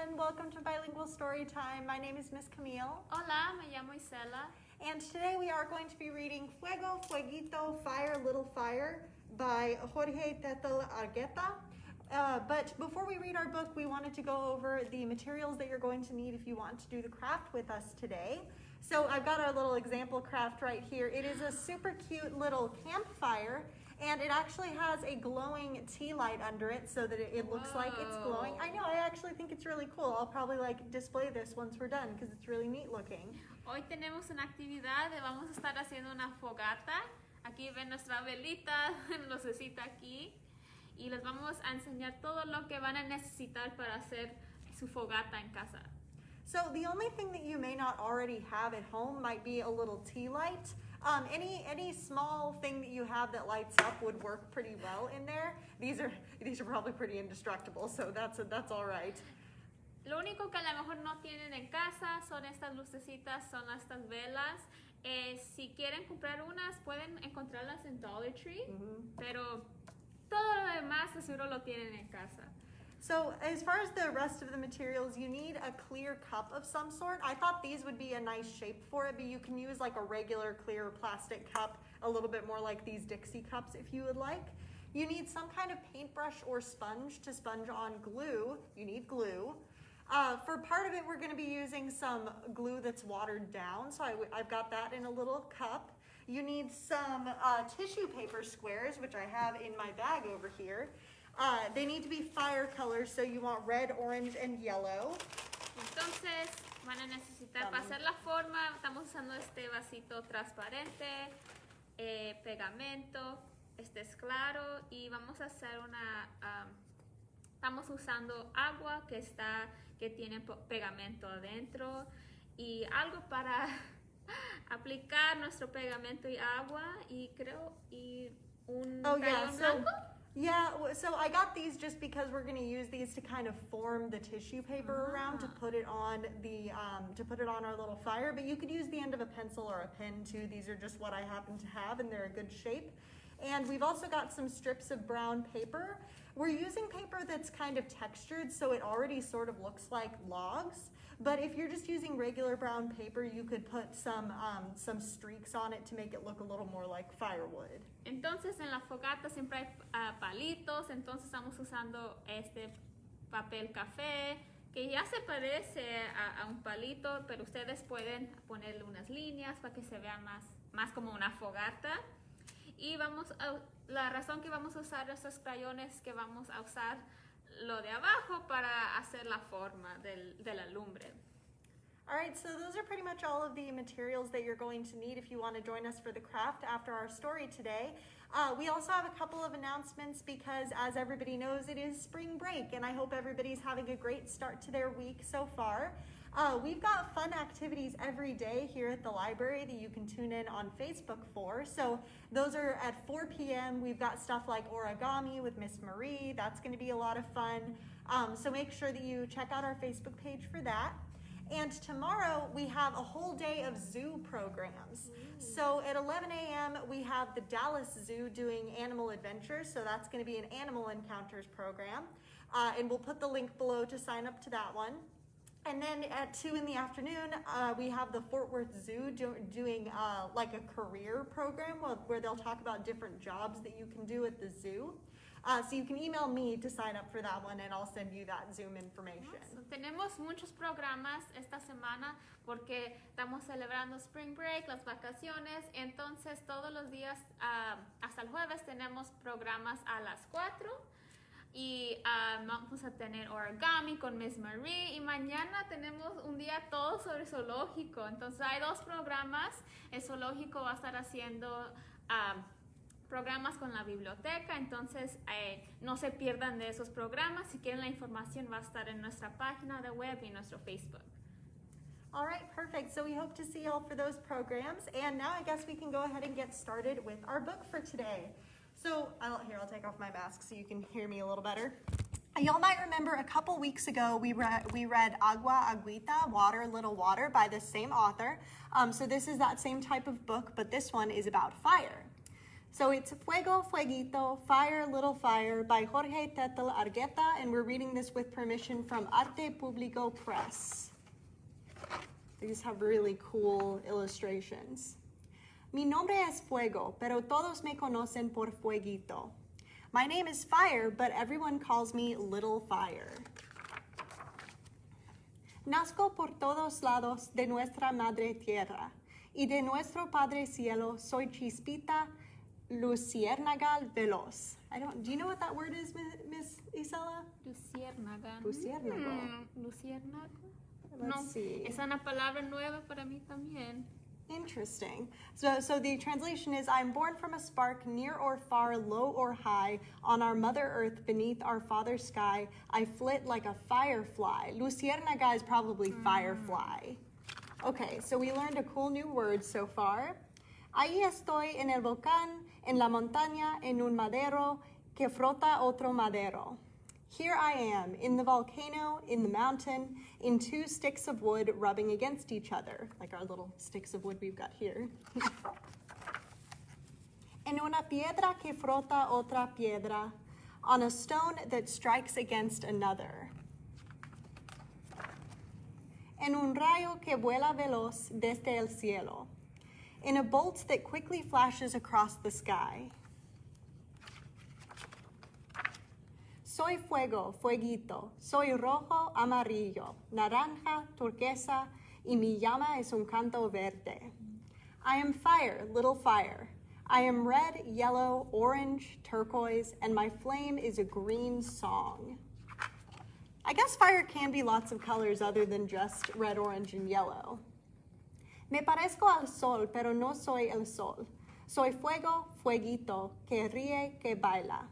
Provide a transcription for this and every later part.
everyone. Welcome to Bilingual Storytime. My name is Miss Camille. Hola, me llamo Isela. And today we are going to be reading Fuego, Fueguito, Fire, Little Fire by Jorge Tetel Argueta. But before we read our book, we wanted to go over the materials that you're going to need if you want to do the craft with us today. So I've got our little example craft right here. It is a super cute little campfire, and it actually has a glowing tea light under it so that it looks like it's glowing. I know, I actually think it's really cool. I'll probably display this once we're done because it's really neat looking. Hoy tenemos una actividad, vamos a estar haciendo una fogata. Aquí ven nuestra velita, lucecita aquí. Y les vamos a enseñar todo lo que van a necesitar para hacer su fogata en casa. So the only thing that you may not already have at home might be a little tea light. Any small thing that you have that lights up would work pretty well in there. These are probably pretty indestructible, so that's all right. Lo único que a lo mejor no tienen en casa son estas lucecitas, son estas velas. Si quieren comprar unas, pueden encontrarlas en Dollar Tree, pero todo lo demás seguro lo tienen en casa. So as far as the rest of the materials, you need a clear cup of some sort. I thought these would be a nice shape for it, but you can use like a regular clear plastic cup, a little bit more like these Dixie cups if you would like. You need some kind of paintbrush or sponge to sponge on glue. You need glue. For part of it, we're going to be using some glue that's watered down, so I've got that in a little cup. You need some tissue paper squares, which I have in my bag over here. They need to be fire colors, so you want red, orange, and yellow. Entonces van a necesitar para hacer la forma, estamos usando este vasito transparente, pegamento, este es claro, y vamos a hacer estamos usando agua que tiene pegamento adentro y algo para aplicar nuestro pegamento y agua y un crayón blanco. Yeah, so I got these just because we're going to use these to kind of form the tissue paper around to put it on our little fire. But you could use the end of a pencil or a pen too. These are just what I happen to have, and they're a good shape. And we've also got some strips of brown paper. We're using paper that's kind of textured, so it already sort of looks like logs. But if you're just using regular brown paper, you could put some streaks on it to make it look a little more like firewood. Entonces en la fogata siempre hay palitos, entonces estamos usando este papel café que ya se parece a un palito, pero ustedes pueden ponerle unas líneas para que se vea más como una fogata. Y la razón que vamos a usar estos crayones que vamos a usar lo de abajo para hacer la forma de la lumbre. All right, so those are pretty much all of the materials that you're going to need if you want to join us for the craft after our story today. We also have a couple of announcements because, as everybody knows, it is spring break, and I hope everybody's having a great start to their week so far. We've got fun activities every day here at the library that you can tune in on Facebook for. So those are at 4 p.m. We've got stuff like origami with Miss Marie. That's going to be a lot of fun. So make sure that you check out our Facebook page for that. And tomorrow we have a whole day of zoo programs. So at 11 a.m. we have the Dallas Zoo doing animal adventures. So that's going to be an animal encounters program. And we'll put the link below to sign up to that one. And then at 2 in the afternoon, we have the Fort Worth Zoo doing like a career program where they'll talk about different jobs that you can do at the zoo. So you can email me to sign up for that one, and I'll send you that Zoom information. So, tenemos muchos programas esta semana porque estamos celebrando Spring Break, las vacaciones. Entonces todos los días hasta el jueves tenemos programas a las 4. Y vamos a tener origami con Miss Marie y mañana tenemos un día todo sobre zoológico. Entonces hay 2 programas. El zoológico va a estar haciendo programas con la biblioteca, entonces no se pierdan de esos programas. Si quieren la información va a estar en nuestra página de web y nuestro Facebook. All right, perfect. So we hope to see you all for those programs. And now I guess we can go ahead and get started with our book for today. So I'll take off my mask so you can hear me a little better. Y'all might remember a couple weeks ago we read Agua, Agüita, Water, Little Water by the same author. So this is that same type of book, but this one is about fire. So it's Fuego, Fueguito, Fire, Little Fire by Jorge Tetel Argueta, and we're reading this with permission from Arte Público Press. These have really cool illustrations. Mi nombre es Fuego, pero todos me conocen por Fueguito. My name is Fire, but everyone calls me Little Fire. Nazco por todos lados de nuestra madre tierra, y de nuestro Padre Cielo soy chispita, luciérnaga veloz. Do you know what that word is, Miss Isela? Luciérnaga. Luciérnago. Luciérnago. Let's see. Es una palabra nueva para mí también. Interesting. So the translation is, I am born from a spark, near or far, low or high, on our mother earth, beneath our father sky. I flit like a firefly. Luciérnaga is probably firefly. Okay, so we learned a cool new word so far. Ahí estoy en el volcán, en la montaña, en un madero que frota otro madero. Here I am, in the volcano, in the mountain, in two sticks of wood rubbing against each other, like our little sticks of wood we've got here. En una piedra que frota otra piedra, on a stone that strikes against another. En un rayo que vuela veloz desde el cielo, in a bolt that quickly flashes across the sky. Soy fuego, fueguito, soy rojo, amarillo, naranja, turquesa, y mi llama es un canto verde. I am fire, little fire. I am red, yellow, orange, turquoise, and my flame is a green song. I guess fire can be lots of colors other than just red, orange, and yellow. Me parezco al sol, pero no soy el sol. Soy fuego, fueguito, que ríe, que baila.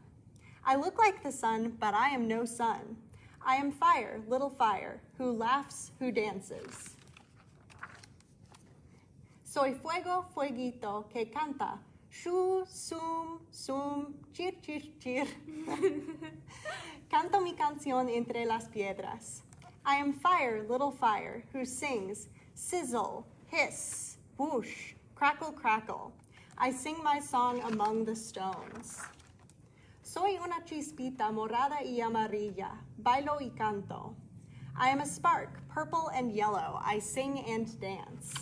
I look like the sun, but I am no sun. I am fire, little fire, who laughs, who dances. Soy fuego, fueguito, que canta, shu, sum, sum, chir, chir, chir. Canto mi canción entre las piedras. I am fire, little fire, who sings, sizzle, hiss, whoosh, crackle, crackle. I sing my song among the stones. Soy una chispita morada y amarilla, bailo y canto. I am a spark, purple and yellow, I sing and dance.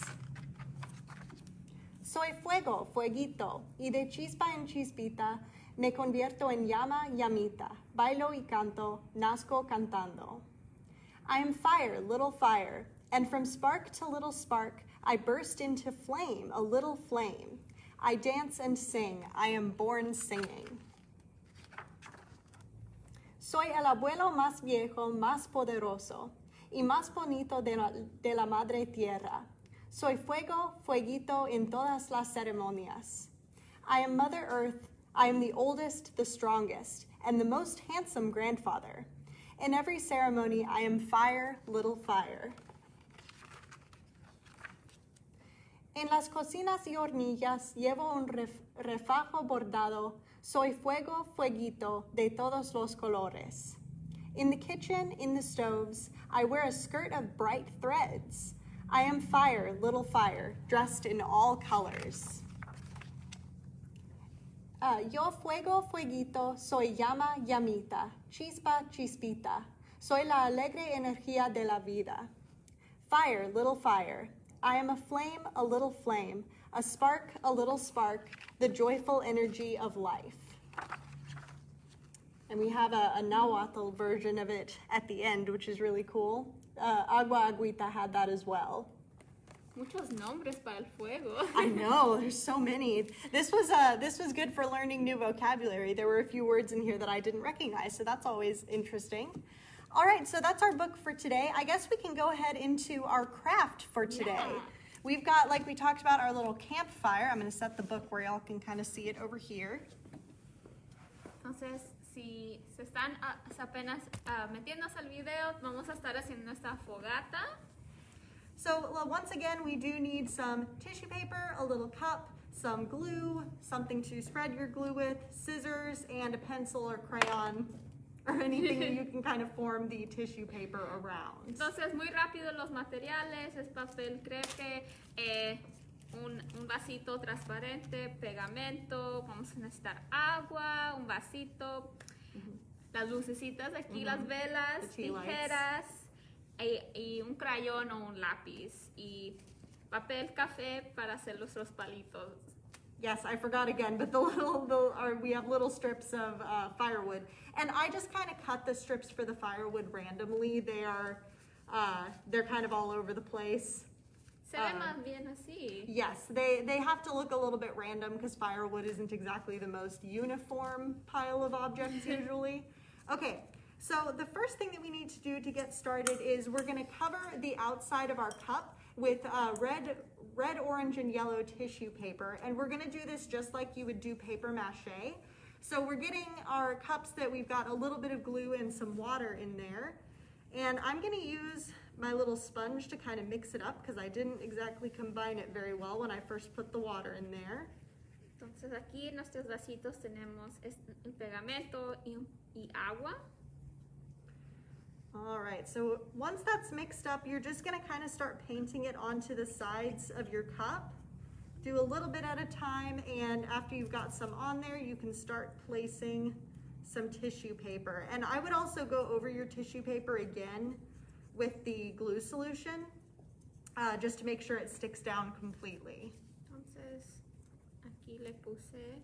Soy fuego, fueguito, y de chispa en chispita, me convierto en llama, llamita, bailo y canto, nazco cantando. I am fire, little fire, and from spark to little spark, I burst into flame, a little flame. I dance and sing, I am born singing. Soy el abuelo más viejo, más poderoso, y más bonito de la madre tierra. Soy fuego, fueguito en todas las ceremonias. I am Mother Earth, I am the oldest, the strongest, and the most handsome grandfather. In every ceremony, I am fire, little fire. En las cocinas y hornillas llevo un refajo bordado. Soy fuego, fueguito, de todos los colores. In the kitchen, in the stoves, I wear a skirt of bright threads. I am fire, little fire, dressed in all colors. Yo fuego, fueguito, soy llama, llamita, chispa, chispita. Soy la alegre energía de la vida. Fire, little fire. I am a flame, a little flame, a spark, a little spark, the joyful energy of life. And we have a Nahuatl version of it at the end, which is really cool. Agua Agüita had that as well. Muchos nombres para el fuego. I know, there's so many. This was good for learning new vocabulary. There were a few words in here that I didn't recognize, so that's always interesting. All right, so that's our book for today. I guess we can go ahead into our craft for today. Yeah. We've got, like we talked about, our little campfire. I'm going to set the book where y'all can kind of see it over here. Entonces, si se están apenas metiéndose al video, vamos a estar haciendo nuestra fogata. So once again, we do need some tissue paper, a little cup, some glue, something to spread your glue with, scissors, and a pencil or crayon, or anything that you can kind of form the tissue paper around. Entonces, muy rápido los materiales, es papel crepe, un vasito transparente, pegamento, vamos a necesitar agua, un vasito, las lucecitas aquí, las velas, The tea lights. tijeras y un crayón o un lápiz y papel café para hacer nuestros palitos. Yes, I forgot again, but we have little strips of firewood, and I just kind of cut the strips for the firewood randomly. They're kind of all over the place. Se ve más bien así. Yes, they have to look a little bit random because firewood isn't exactly the most uniform pile of objects usually. Okay, so the first thing that we need to do to get started is we're going to cover the outside of our cup with red, orange, and yellow tissue paper, and we're going to do this just like you would do paper mache. So we're getting our cups that we've got a little bit of glue and some water in there, and I'm going to use my little sponge to kind of mix it up because I didn't exactly combine it very well when I first put the water in there. Entonces aquí en nuestros vasitos tenemos el pegamento y agua. All right, so once that's mixed up, you're just gonna kind of start painting it onto the sides of your cup. Do a little bit at a time, and after you've got some on there, you can start placing some tissue paper. And I would also go over your tissue paper again with the glue solution, just to make sure it sticks down completely. Entonces aquí le puse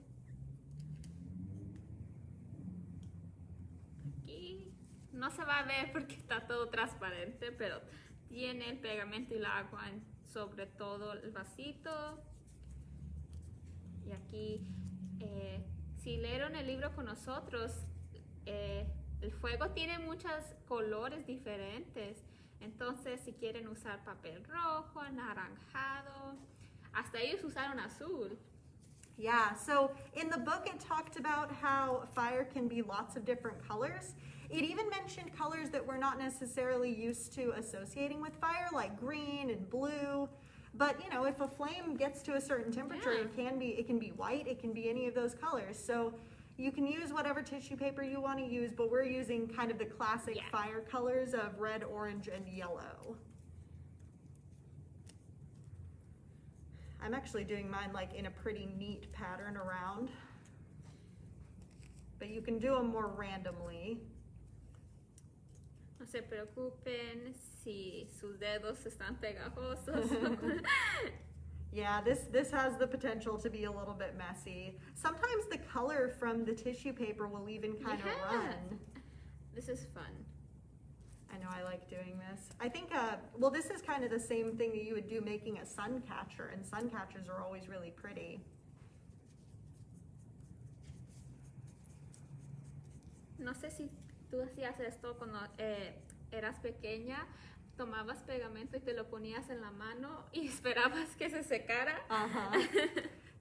aquí. No se va a ver porque está todo transparente, pero tiene el pegamento y el agua sobre todo el vasito. Y aquí, si leyeron el libro con nosotros, el fuego tiene muchos colores diferentes. Entonces, si quieren usar papel rojo, anaranjado, hasta ellos usaron azul. Yeah, so in the book it talked about how fire can be lots of different colors. It even mentioned colors that we're not necessarily used to associating with fire, like green and blue. But you know, if a flame gets to a certain temperature, it can be white, it can be any of those colors. So you can use whatever tissue paper you want to use, but we're using kind of the classic fire colors of red, orange, and yellow. I'm actually doing mine like in a pretty neat pattern around, but you can do them more randomly. No se preocupen si sus dedos están pegajosos. Yeah, this has the potential to be a little bit messy. Sometimes the color from the tissue paper will even kind of run. This is fun. I know, I like doing this. I think, well, this is kind of the same thing that you would do making a sun catcher, and sun catchers are always really pretty. No sé si tú hacías esto cuando eras pequeña. Tomabas pegamento y te lo ponías en la mano y esperabas que se secara.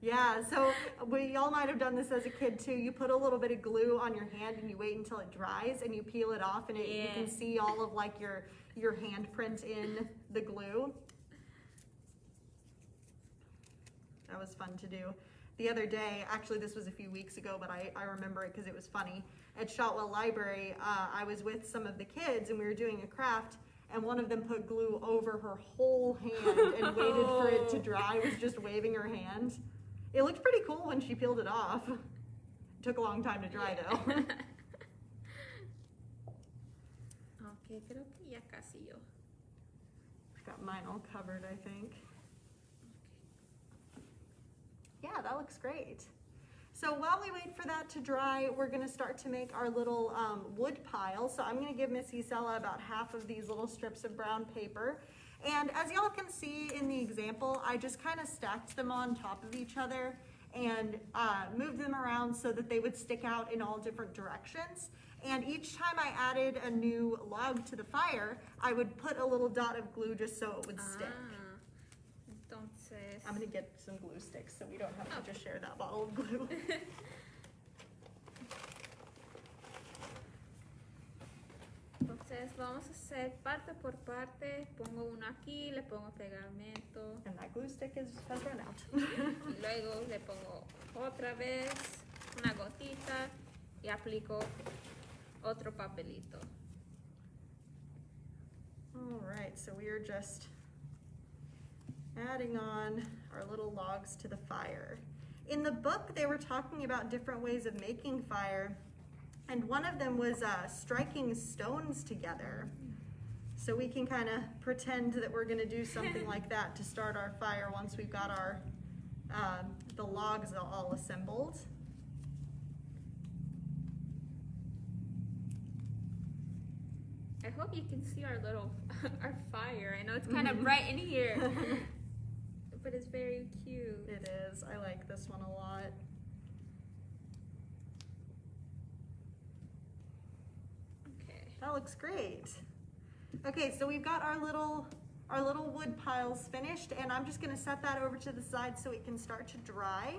Yeah, so y'all might have done this as a kid too. You put a little bit of glue on your hand and you wait until it dries and you peel it off, and you can see all of like your handprint in the glue. That was fun to do. The other day, actually this was a few weeks ago, but I remember it because it was funny. At Shotwell Library, I was with some of the kids and we were doing a craft, and one of them put glue over her whole hand and waited for it to dry, was just waving her hand. It looked pretty cool when she peeled it off. It took a long time to dry though. Okay, creo que ya casi yo. Got mine all covered, I think. Yeah, that looks great. So while we wait for that to dry, we're gonna start to make our little wood pile. So I'm gonna give Miss Isela about half of these little strips of brown paper. And as y'all can see in the example, I just kind of stacked them on top of each other and moved them around so that they would stick out in all different directions. And each time I added a new log to the fire, I would put a little dot of glue just so it would stick. Entonces, I'm gonna get some glue sticks so we don't have to just share that bottle of glue. Entonces vamos a hacer parte por parte. Pongo uno aquí, le pongo pegamento. And that glue stick has run out. Y luego le pongo otra vez una gotita y aplico otro papelito. All right, so we are just adding on our little logs to the fire. In the book, they were talking about different ways of making fire, and one of them was striking stones together. So we can kind of pretend that we're going to do something like that to start our fire once we've got our the logs all assembled. I hope you can see our little our fire. I know it's kind of bright in here, but it's very cute. It is. I like this one a lot. Okay. That looks great. Okay, so we've got our little wood piles finished, and I'm just gonna set that over to the side so it can start to dry.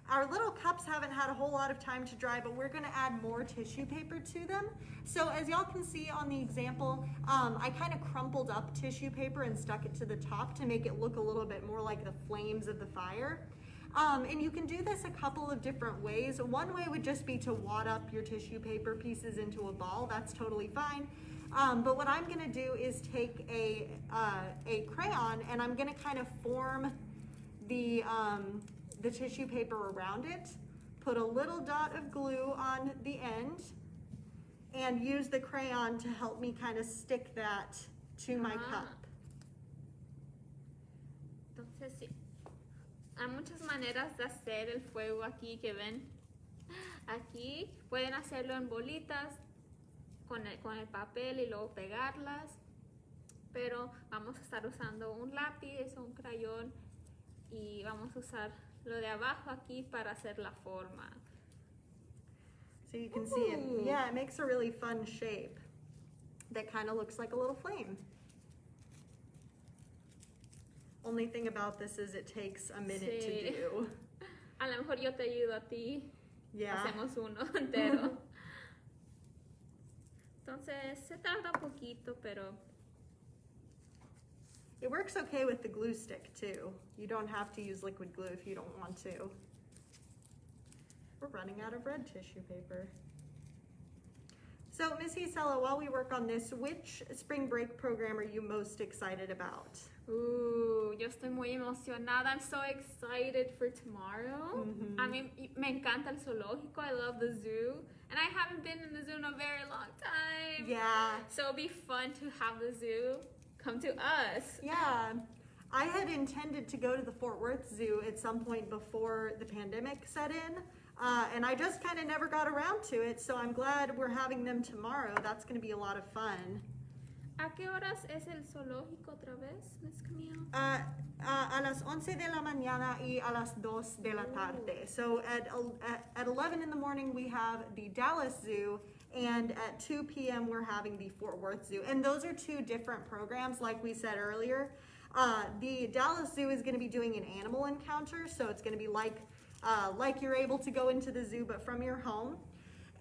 Our little cups haven't had a whole lot of time to dry, but we're gonna add more tissue paper to them. So as y'all can see on the example, I kind of crumpled up tissue paper and stuck it to the top to make it look a little bit more like the flames of the fire. And you can do this a couple of different ways. One way would just be to wad up your tissue paper pieces into a ball. That's totally fine. But what I'm gonna do is take a crayon, and I'm gonna kind of form the tissue paper around it, put a little dot of glue on the end, and use the crayon to help me kind of stick that to my cup. Entonces, sí. Hay muchas maneras de hacer el fuego aquí que ven. Aquí pueden hacerlo en bolitas con el papel y luego pegarlas, pero vamos a estar usando un lápiz o un crayón y vamos a usar lo de abajo aquí para hacer la forma. So you can see it. Yeah, it makes a really fun shape that kind of looks like a little flame. Only thing about this is it takes a minute to do. A lo mejor yo te ayudo a ti. Yeah. Hacemos uno entero. Entonces se tarda un poquito, pero it works okay with the glue stick too. You don't have to use liquid glue if you don't want to. We're running out of red tissue paper. So Miss Isela, while we work on this, which spring break program are you most excited about? Yo estoy muy emocionada. I'm so excited for tomorrow. I mean, me encanta el zoológico. I love the zoo. And I haven't been in the zoo in a very long time. Yeah. So it'll be fun to have the zoo come to us. Yeah. I had intended to go to the Fort Worth Zoo at some point before the pandemic set in. And I just kind of never got around to it. So I'm glad we're having them tomorrow. That's going to be a lot of fun. ¿A qué horas es el zoológico otra vez, Miss Camille? A las 11 de la mañana y a las 2 de la tarde. So at 11 in the morning we have the Dallas Zoo, and at 2 p.m. we're having the Fort Worth Zoo. And those are two different programs, like we said earlier. The Dallas Zoo is going to be doing an animal encounter, so it's going to be like you're able to go into the zoo but from your home.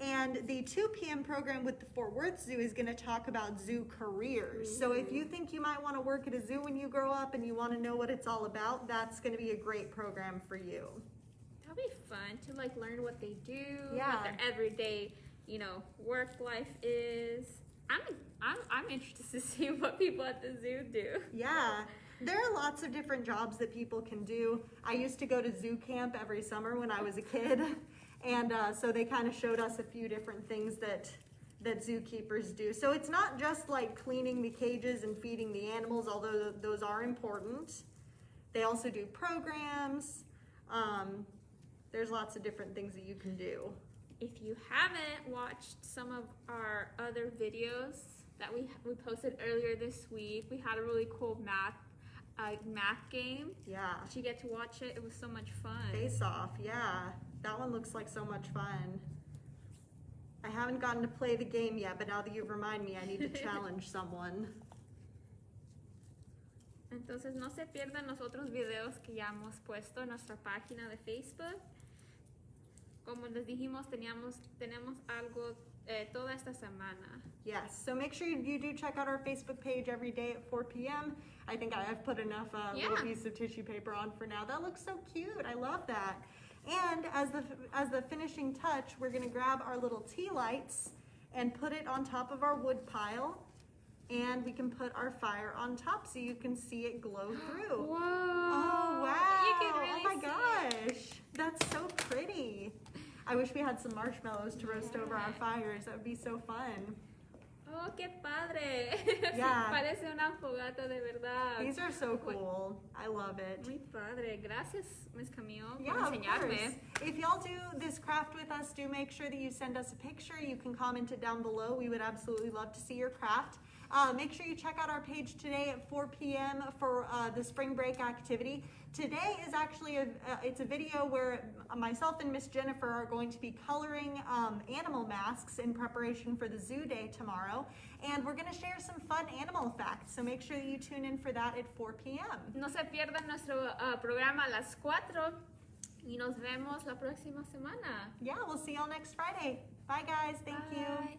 And the 2 p.m. program with the Fort Worth Zoo is going to talk about zoo careers. So if you think you might want to work at a zoo when you grow up and you want to know what it's all about, that's going to be a great program for you. That'll be fun to like learn what they do, Yeah. what their everyday, work life is. I'm interested to see what people at the zoo do. Yeah. There are lots of different jobs that people can do. I used to go to zoo camp every summer when I was a kid. And so they kind of showed us a few different things that zookeepers do. So it's not just like cleaning the cages and feeding the animals, although those are important. They also do programs. There's lots of different things that you can do. If you haven't watched some of our other videos that we posted earlier this week, we had a really cool math game. Yeah. Did you get to watch it? It was so much fun. Face Off, yeah. That one looks like so much fun. I haven't gotten to play the game yet, but now that you remind me, I need to challenge someone. Entonces no se pierdan los otros videos que ya hemos puesto en nuestra página de Facebook. Como les dijimos, tenemos algo toda esta semana. Yes, so make sure you do check out our Facebook page every day at 4 p.m. I think I've put enough little piece of tissue paper on for now. That looks so cute. I love that. And as the finishing touch, we're going to grab our little tea lights and put it on top of our wood pile. and we can put our fire on top so you can see it glow through. Whoa. Oh, wow. You can really oh my see gosh. That's so pretty. I wish we had some marshmallows to roast over our fires. That would be so fun. Oh, qué padre. Yeah. Parece una fogata de verdad. These are so cool. I love it. Muy padre. Gracias, Miss Camille, Yeah, por of enseñarme. course. If y'all do this craft with us, do make sure that you send us a picture. You can comment it down below. We would absolutely love to see your craft. Make sure you check out our page today at 4 p.m. for the spring break activity. Today is actually it's a video where myself and Miss Jennifer are going to be coloring animal masks in preparation for the zoo day tomorrow. And we're going to share some fun animal facts. So make sure that you tune in for that at 4 p.m. No se pierdan nuestro programa a las 4 y nos vemos la próxima semana. Yeah, we'll see y'all next Friday. Bye, guys. Thank you. Bye.